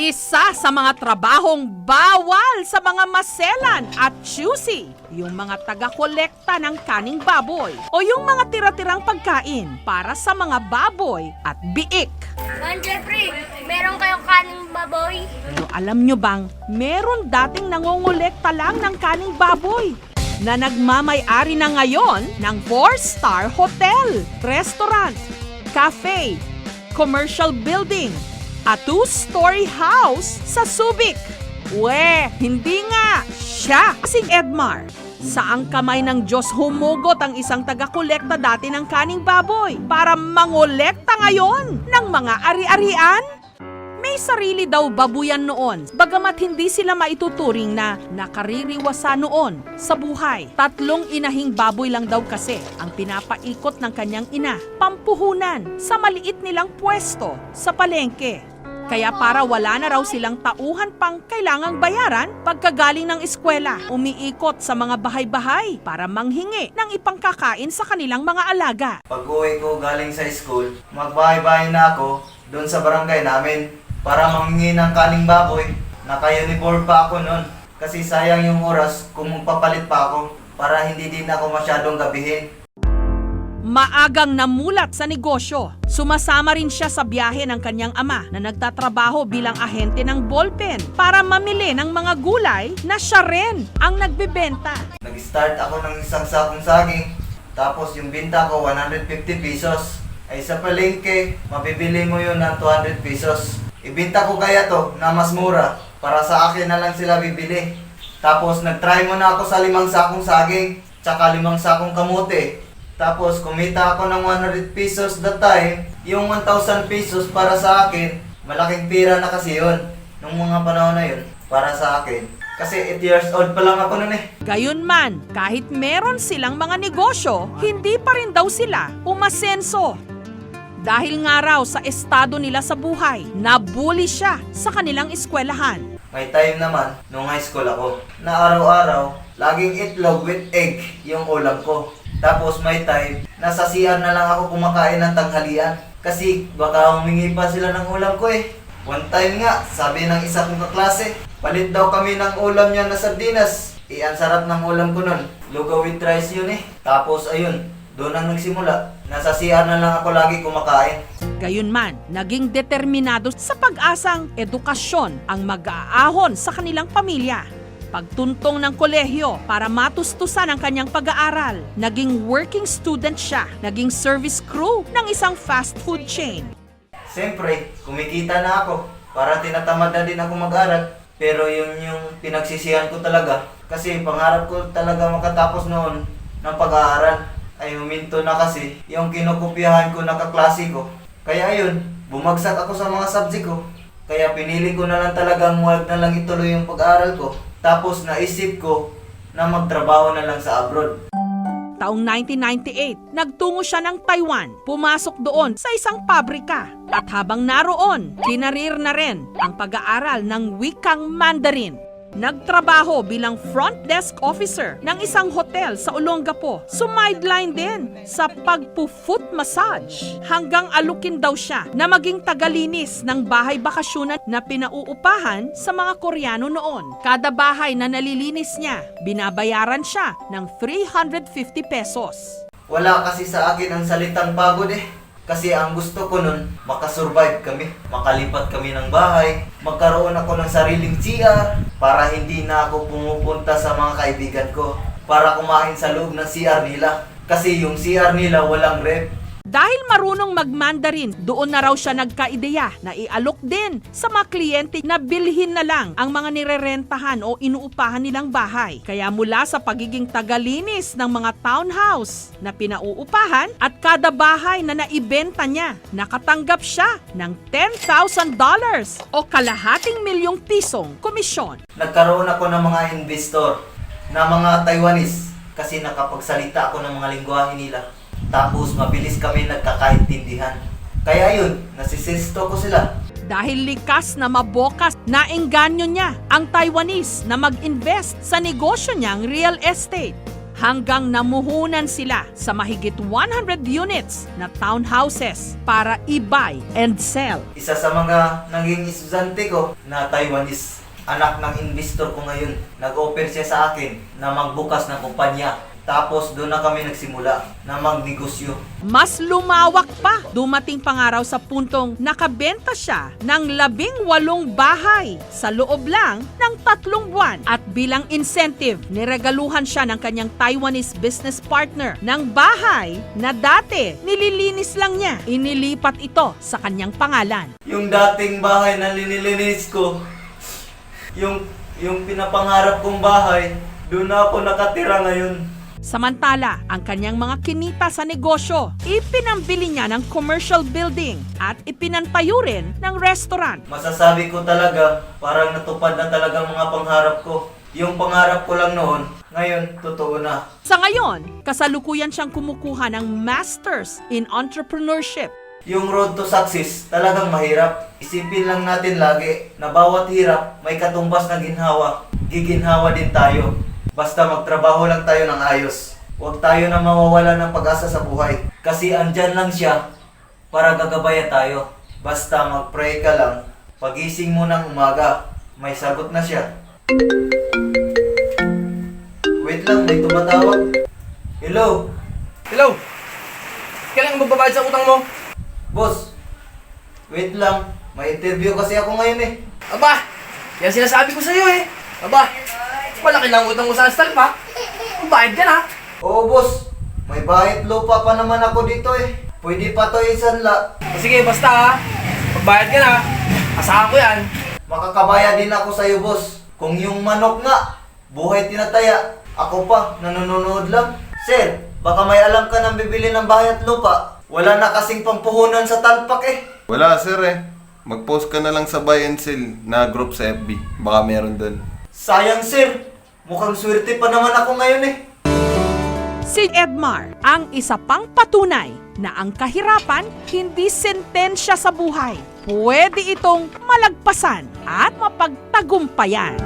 Isa sa mga trabahong bawal sa mga maselan at choosy, yung mga taga-kolekta ng kaning baboy o yung mga tira-tirang pagkain para sa mga baboy at biik. Man Jeffrey, meron kayong kaning baboy? Pero alam nyo bang, meron dating nangongolekta lang ng kaning baboy na nagmamay-ari na ngayon ng 4-star hotel, restaurant, cafe, commercial building, a 2-story house sa Subic. Hindi nga siya si Edmar. Saang kamay ng Diyos humugot ang isang taga-kolekta dati ng kaning baboy para mangolekta ngayon ng mga ari-arian? May sarili daw babuyan noon, bagamat hindi sila maituturing na nakaririwasa noon sa buhay. 3 inahing baboy lang daw kasi ang pinapaikot ng kanyang ina, pampuhunan sa maliit nilang pwesto sa palengke. Kaya para wala na raw silang tauhan pang kailangang bayaran pagkagaling ng eskwela, umiikot sa mga bahay-bahay para manghingi ng ipangkakain sa kanilang mga alaga. Pag-uwi ko galing sa school, magbahay-bahay na ako doon sa barangay namin para manghingi ng kaning baboy. Naka-uniform pa ako noon kasi sayang yung oras kung magpapalit pa ako para hindi din ako masyadong gabihin. Maagang namulat sa negosyo. Sumasama rin siya sa biyahe ng kanyang ama na nagtatrabaho bilang ahente ng ballpen para mamili ng mga gulay na siya rin ang nagbebenta. Nag-start ako ng isang sakong saging, tapos yung binta ko 150 pesos. Ay sa palengke, mabibili mo yun ng 200 pesos. Ibinta ko kaya to na mas mura para sa akin na lang sila bibili. Tapos nag-try muna ako sa 5 sakong saging, tsaka 5 sakong kamote. Tapos kumita ako ng 100 pesos that time. Yung 1,000 pesos para sa akin, malaking pira na kasi yun. Nung mga panahon na yun, para sa akin. Kasi 8 years old pa lang ako nun eh. Gayunman, kahit meron silang mga negosyo, hindi pa rin daw sila umasenso. Dahil nga raw sa estado nila sa buhay, nabully siya sa kanilang eskwelahan. May time naman, nung high school ako, na araw-araw, laging itlog with egg yung ulam ko. Tapos may time, nasa CR na lang ako kumakain ng tanghalian. Kasi baka humingi pa sila ng ulam ko eh. One time nga, sabi ng isa kong kaklase, palit daw kami ng ulam niya na sardinas. Ang sarap ng ulam ko nun. Lugaw with rice yun eh. Tapos ayun, doon ang nagsimula. Nasa CR na lang ako lagi kumakain. Gayunman, naging determinado sa pag-asang edukasyon ang mag-aahon sa kanilang pamilya. Pagtuntong ng kolehiyo para matustusan ang kanyang pag-aaral, naging working student siya, naging service crew ng isang fast food chain. Siyempre, kumikita na ako para tinatamad na din ako mag-aral. Pero yun yung pinagsisihan ko talaga kasi pangarap ko talaga makatapos noon ng pag-aaral. Ay huminto na kasi yung kinokopyahan ko na kaklase ko. Kaya yun, bumagsak ako sa mga subject ko. Kaya pinili ko na lang talagang huwag na lang ituloy yung pag-aaral ko. Tapos naisip ko na magtrabaho na lang sa abroad. Taong 1998, nagtungo siya ng Taiwan. Pumasok doon sa isang pabrika. At habang naroon, kinarir na rin ang pag-aaral ng wikang Mandarin. Nagtrabaho bilang front desk officer ng isang hotel sa Olongapo. Sumideline din sa pagpo-foot massage. Hanggang alukin daw siya na maging tagalinis ng bahay bakasyonan na pinauupahan sa mga Koreano noon. Kada bahay na nalilinis niya, binabayaran siya ng 350 pesos. Wala kasi sa akin ang salitang pagod eh. Kasi ang gusto ko nun, makasurvive kami. Makalipat kami ng bahay. Magkaroon ako ng sariling CR para hindi na ako pumupunta sa mga kaibigan ko para kumain sa loob ng CR nila. Kasi yung CR nila walang ref. Dahil marunong mag-Mandarin, doon na raw siya nagkaideya na ialok din sa mga kliyente na bilhin na lang ang mga nirerentahan o inuupahan nilang bahay. Kaya mula sa pagiging tagalinis ng mga townhouse na pinauupahan at kada bahay na naibenta niya, nakatanggap siya ng $10,000 o kalahating milyong pisong komisyon. Nagkaroon ako ng mga investor na mga Taiwanese kasi nakapagsalita ako ng mga lingwahe nila. Tapos mabilis kami nagkakaintindihan. Kaya yun, nasisesto ko sila. Dahil likas na mabokas, naengganyo niya ang Taiwanese na mag-invest sa negosyo niyang real estate. hanggang namuhunan sila sa mahigit 100 units na townhouses para i-buy and sell. Isa sa mga naging estudyante ko na Taiwanese, anak ng investor ko ngayon. Nag-offer siya sa akin na magbukas ng kumpanya. Tapos doon na kami nagsimula na magnegosyo. Mas lumawak pa. Dumating pa nga raw sa puntong nakabenta siya ng 18 bahay sa loob lang ng 3 buwan. At bilang incentive, niregaluhan siya ng kanyang Taiwanese business partner ng bahay na dati nililinis lang niya. Inilipat ito sa kanyang pangalan. Yung dating bahay na linilinis ko, yung pinapangarap kong bahay, doon na ako nakatira ngayon. Samantala, ang kanyang mga kinita sa negosyo, ipinambili niya ng commercial building at ipinantayo rin ng restaurant. Masasabi ko talaga, parang natupad na talaga mga pangarap ko. Yung pangarap ko lang noon, ngayon totoo na. Sa ngayon, kasalukuyan siyang kumukuha ng Masters in Entrepreneurship. Yung road to success, talagang mahirap. Isipin lang natin lagi na bawat hirap may katumbas na ginhawa. Giginhawa din tayo. Basta magtrabaho lang tayo ng ayos. Huwag tayo na mawawala ng pag-asa sa buhay. Kasi andyan lang siya para gagabayan tayo. Basta mag-pray ka lang. Pagising mo ng umaga, may sagot na siya. Wait lang, may tumatawag. Hello? Hello? Kailan magbabayad sa utang mo? Boss, wait lang. May interview kasi ako ngayon eh. Aba! Yan sinasabi ko sa'yo eh. Aba! Malaki lang utang mo sa Star pa. Magbayad ka na. Oo boss, may bahit lupa pa naman ako dito eh. Pwede pa to isanla. Sige, basta ha. Magbayad ka na. Asahan ko yan. Makakabaya din ako sa'yo boss. Kung yung manok nga, buhay tinataya. Ako pa, nanonood lang. Sir, baka may alam ka nang bibili ng bahit lupa. Wala na kasing pampuhunan sa talpak eh. Wala sir eh. Mag-post ka na lang sa buy and sell na group sa FB. Baka meron doon. Sayang sir, mukhang swerte pa naman ako ngayon eh. Si Edmar ang isa pang patunay na ang kahirapan hindi sentensya sa buhay. Pwede itong malagpasan at mapagtagumpayan.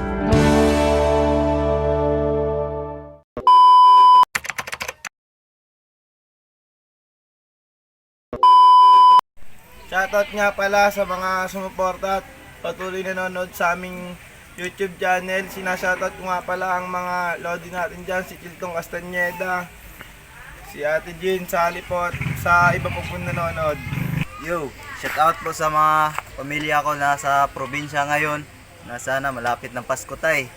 Shoutout nga pala sa mga sumuporta at patuloy nanonood sa aming YouTube channel. Sinashoutout ko nga pala ang mga lodi natin dyan, si Kiltong Castañeda, si Ate Jean, sa Halipot, sa iba po nanonood. Yo, shout out po sa mga pamilya ko na sa probinsya ngayon. Na sana malapit ng Pasko tay.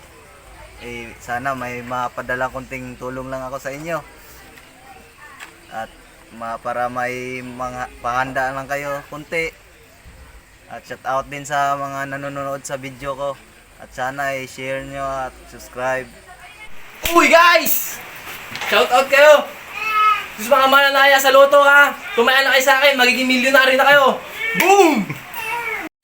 Sana may mapadala konting tulong lang ako sa inyo. At para may mga pahanda lang kayo konti. At shout out din sa mga nanonood sa video ko. At sana i-share nyo at subscribe. Uy guys! Shoutout kayo! Gusto mga mananaya sa loto ha! Tumaya na kayo sa akin, magiging milyonary na kayo! Boom!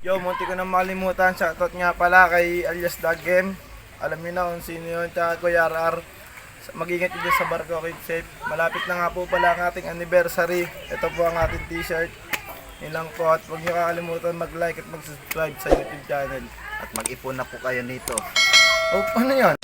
Yo, munti ko na makalimutan. Shoutout nga pala kay alias Dagem. Alam niyo na kung sino yun. Tsaka Kuya RR. Mag-ingat dito sa barko, keep safe. Malapit na nga po pala ang ating anniversary. Ito po ang ating t-shirt. Yun lang po. At huwag niyo kakalimutan mag-like at mag-subscribe sa YouTube channel. At mag-ipon na po kayo nito. Oh, ano yan?